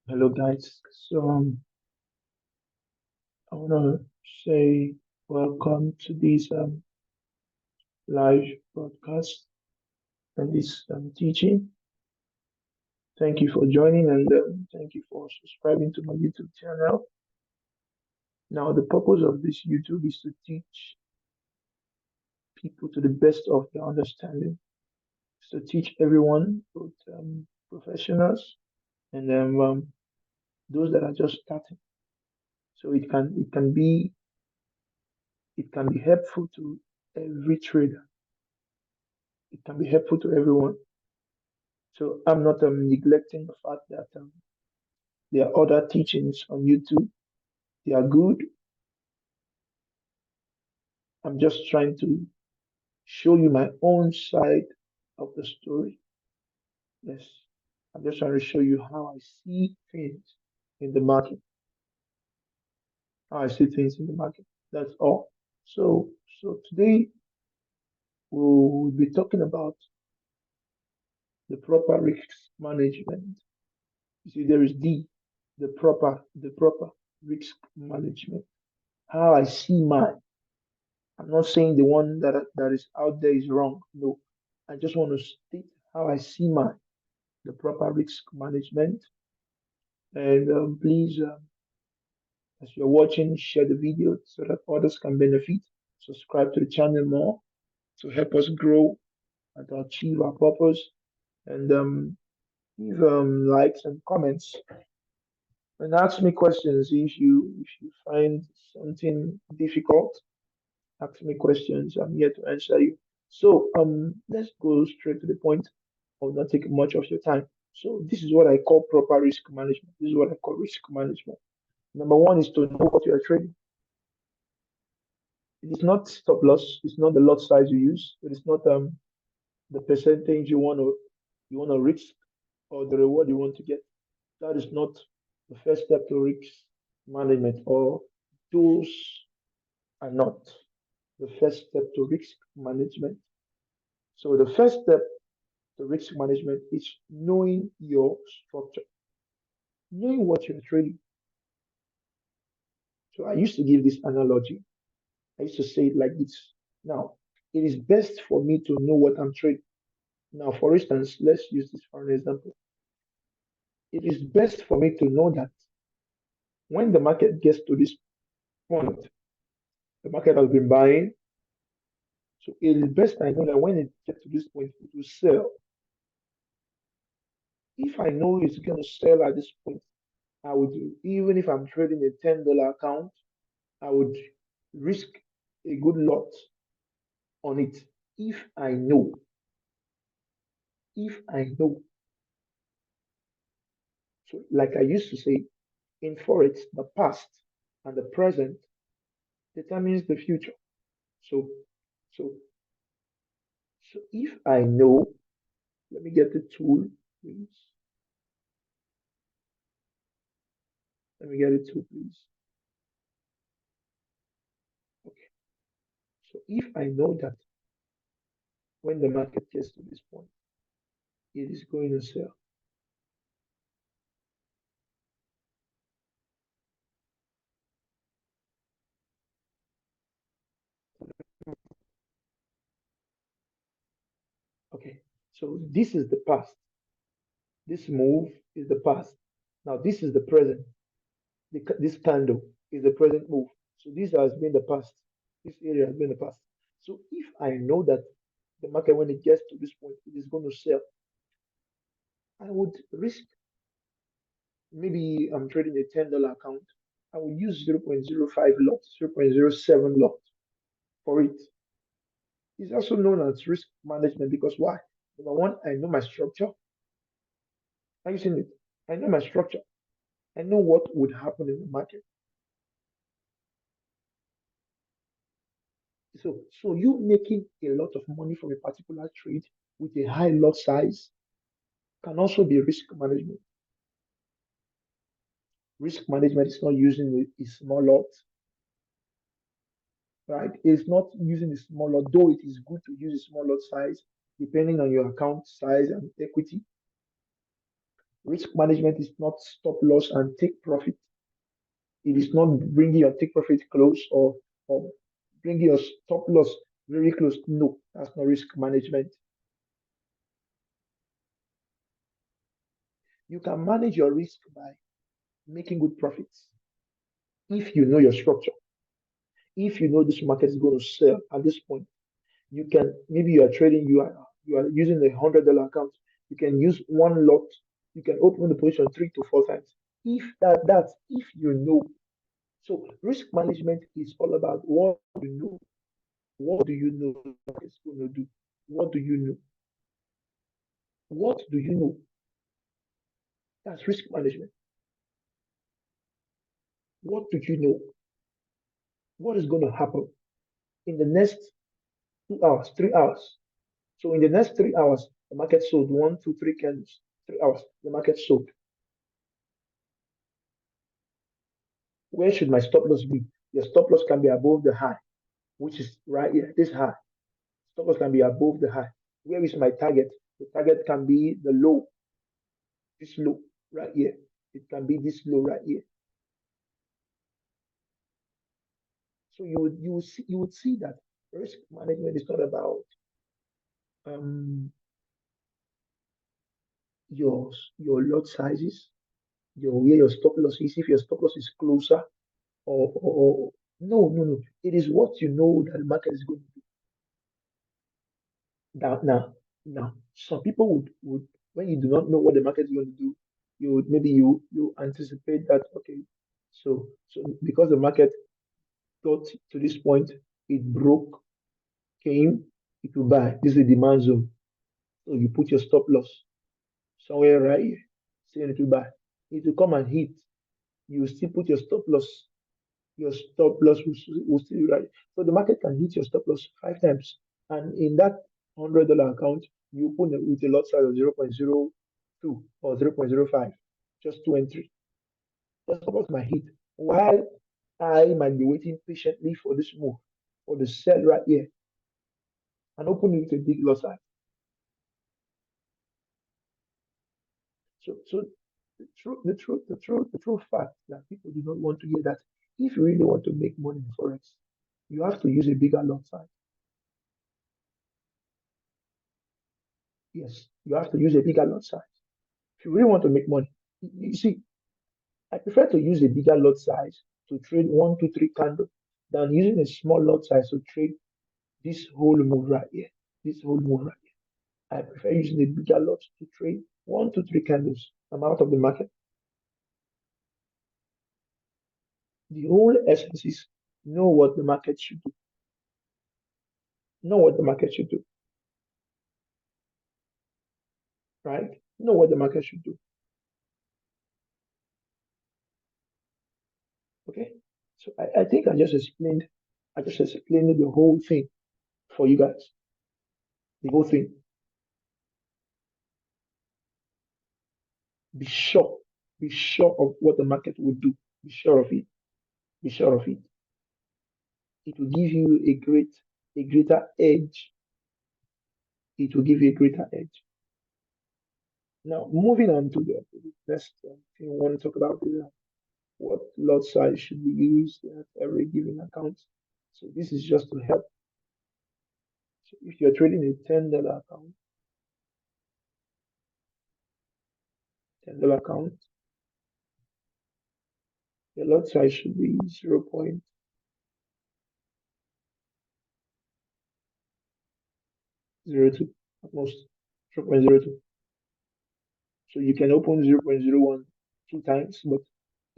Hello, guys. I want to say welcome to this live broadcast and this teaching. Thank you for joining and thank you for subscribing to my YouTube channel. Now, the purpose of this YouTube is to teach people to the best of their understanding. It's to teach everyone, both professionals and those that are just starting. So it can be helpful to every trader. It can be helpful to everyone. So I'm not neglecting the fact that there are other teachings on YouTube. They are good. I'm just trying to show you my own side of the story. Yes, I'm just trying to show you how I see things in the market. How I see things in the market. That's all. So today we'll be talking about the proper risk management. You see, there is the proper risk management. How I see mine. I'm not saying the one that is out there is wrong. No, I just want to state how I see mine, the proper risk management. And please, as you're watching, share the video so that others can benefit. Subscribe to the channel more to help us grow and to achieve our purpose. And leave likes and comments and ask me questions if you find something difficult. Ask me questions. I'm here to answer you. So let's go straight to the point. I will not take much of your time. So this is what I call proper risk management. This is what I call risk management. Number one is to know what you are trading. It is not stop loss. It's not the lot size you use. It is not the percentage you want to risk or the reward you want to get. That is not the first step to risk management, or those are not the first step to risk management. So the first step to risk management is knowing your structure, knowing what you're trading. So I used to give this analogy. I used to say it like this. Now, it is best for me to know what I'm trading. Now, for instance, let's use this for an example. It is best for me to know that when the market gets to this point, the market has been buying. So it is best I know that when it gets to this point, it will sell. If I know it's going to sell at this point, I would, even if I'm trading a $10 account, I would risk a good lot on it if I know. If I know. So, like I used to say, in Forex, the past and the present determines the future. So, so, so if I know, let me get the tool, please. Let me get the tool, please. Okay. So if I know that when the market gets to this point, it is going to sell. Okay. So this is the past. This move is the past. Now this is the present. This candle is the present move. So this has been the past. This area has been the past. So if I know that the market, when it gets to this point, it is going to sell, I would risk, maybe I'm trading a $10 account. I will use 0.05 lot, 0.07 lot for it. It's also known as risk management because why? Number one, I know my structure. Are you seeing it? I know my structure. I know what would happen in the market. So you making a lot of money from a particular trade with a high lot size can also be risk management. Risk management is not using a small lot, right? It's not using a small lot, though it is good to use a small lot size depending on your account size and equity. Risk management is not stop loss and take profit. It is not bringing your take profit close or bringing your stop loss very close. No, that's not risk management. You can manage your risk by making good profits if you know your structure. If you know this market is going to sell at this point, you can maybe you are trading, you are using a $100 account. You can use one lot. You can open the position 3 to 4 times. If that's if you know. So risk management is all about what you know. What do you know the market is going to do? What do you know? What do you know? That's risk management. What do you know? What is going to happen in the next 2 hours, 3 hours? So in the next 3 hours, the market sold one, two, three candles. 3 hours, the market sold. Where should my stop loss be? Your stop loss can be above the high, which is right here, this high. Stop loss can be above the high. Where is my target? The target can be the low, this low right here. It can be this low right here. So you would see that risk management is not about um your lot sizes, your where your stop loss is, if your stop loss is closer or no, no, no. It is what you know that the market is going to do. Now, some people would when you do not know what the market is going to do, you would maybe you anticipate that okay, so because the market got to this point, it broke, came, it will buy. This is the demand zone. So you put your stop loss somewhere right here, saying it will buy. It will come and hit. You will still put your stop loss. Your stop loss will still be right. So the market can hit your stop loss 5 times. And in that $100 account, you open it with a lot size of 0.02 or 0.05, just two entry. The stop loss might hit. While I might be waiting patiently for this move, for the sell right here, and open it with a big lot size. So the true fact that people do not want to hear that if you really want to make money in Forex, you have to use a bigger lot size. Yes, you have to use a bigger lot size. If you really want to make money, you see, I prefer to use a bigger lot size to trade one, two, three candles than using a small lot size to trade this whole move right here. This whole move right here. I prefer using a bigger lot to trade one, two, three candles. I'm out of the market. The whole essence is know what the market should do. Know what the market should do, right? Know what the market should do. Okay. So I think I just explained the whole thing for you guys. The whole thing. Be sure. Be sure of what the market will do. Be sure of it. Be sure of it. It will give you a greater edge. It will give you a greater edge. Now, moving on to the next thing we want to talk about is what lot size should be used at every given account. So this is just to help. So if you're trading a $10 account, $10 account, your lot size should be 0.02 at most, 0.02. So you can open 0.01 two times, but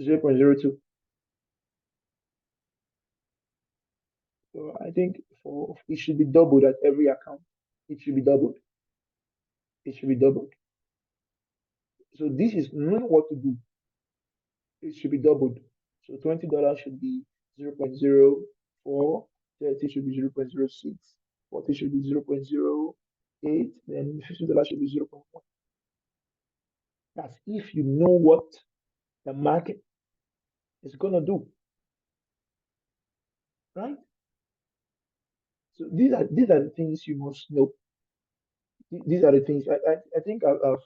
0.02. So I think for it should be doubled at every account. It should be doubled. It should be doubled. So this is knowing what to do. It should be doubled. So $20 should be 0.04, 30 should be 0.06, 40 should be 0.08, then $50 should be 0.1. That's if you know what the market is gonna do, right? So these are the things you must know. These are the things I think I've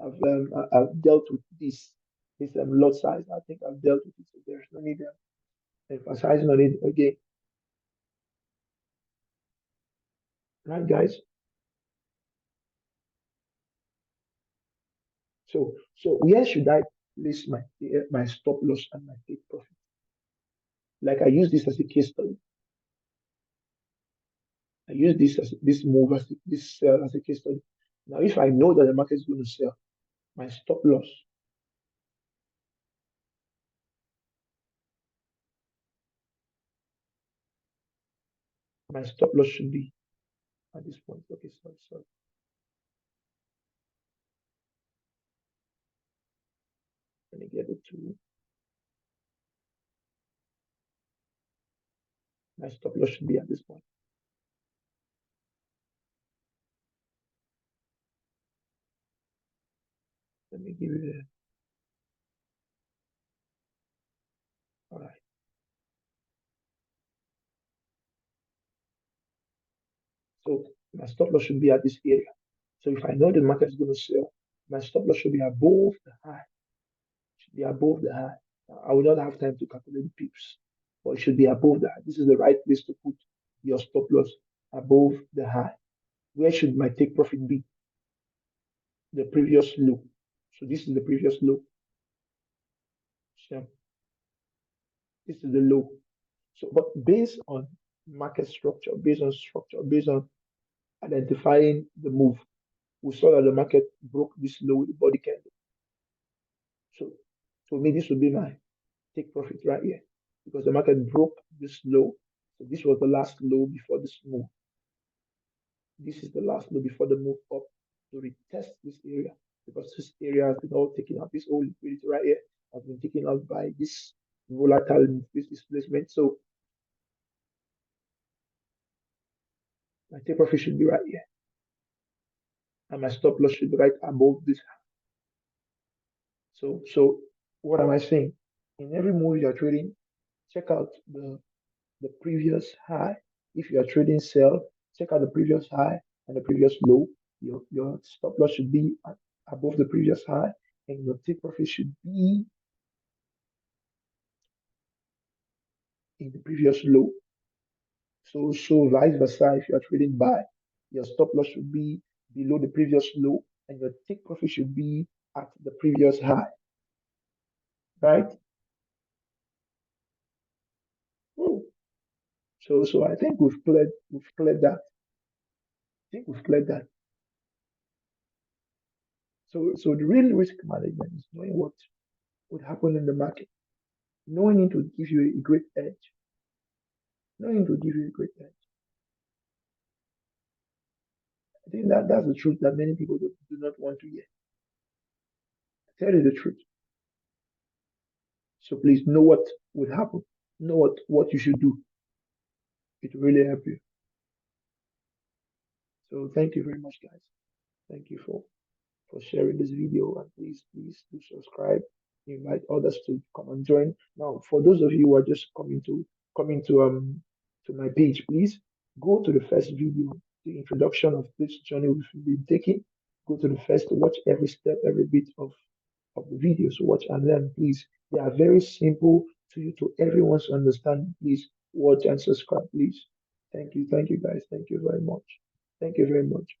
I've dealt with this lot size. I think I've dealt with it, so there's no need of emphasizing on it again, right, guys? So where should I place my stop loss and my take profit? Like I use this as a case study. I use this move as this sell as a case study. Now, if I know that the market is going to sell, my stop loss, my stop loss should be at this point. Okay, sorry. Let me get it to my stop loss should be at this point. Let me give you all right. So my stop loss should be at this area. So if I know the market is going to sell, my stop loss should be above the high. Should be above the high. I will not have time to calculate the pips, but it should be above the high. This is the right place to put your stop loss above the high. Where should my take profit be? The previous low. So this is the previous low. So this is the low. So, but based on market structure, based on identifying the move, we saw that the market broke this low with the body candle. So, for me, this would be my take profit right here because the market broke this low. So this was the last low before this move. This is the last low before the move up to retest this area because this area has been all taken out. This whole liquidity right here has been taken out by this volatile move, this displacement. So my take profit should be right here, and my stop loss should be right above this. So what am I saying? In every move you're trading, check out the previous high. If you are trading sell, check out the previous high and the previous low. Your stop loss should be above the previous high, and your take profit should be in the previous low. So vice versa, if you are trading buy, your stop loss should be below the previous low, and your take profit should be at the previous high, right? Hmm. So I think we've cleared that. I think we've cleared that. So the real risk management is knowing what would happen in the market, knowing it would give you a great edge, knowing it would give you a great edge. I think that's the truth that many people do not want to hear. Tell you the truth. So please know what would happen, know what you should do. It will really help you. So thank you very much, guys. Thank you for sharing this video, and please do subscribe. Invite others to come and join. Now, for those of you who are just coming to my page, please go to the first video, the introduction of this journey we've been taking. Go to the first to watch every step, every bit of the videos. Watch and learn, please. They are very simple to everyone's understanding. Please watch and subscribe, please. Thank you, guys. Thank you very much. Thank you very much.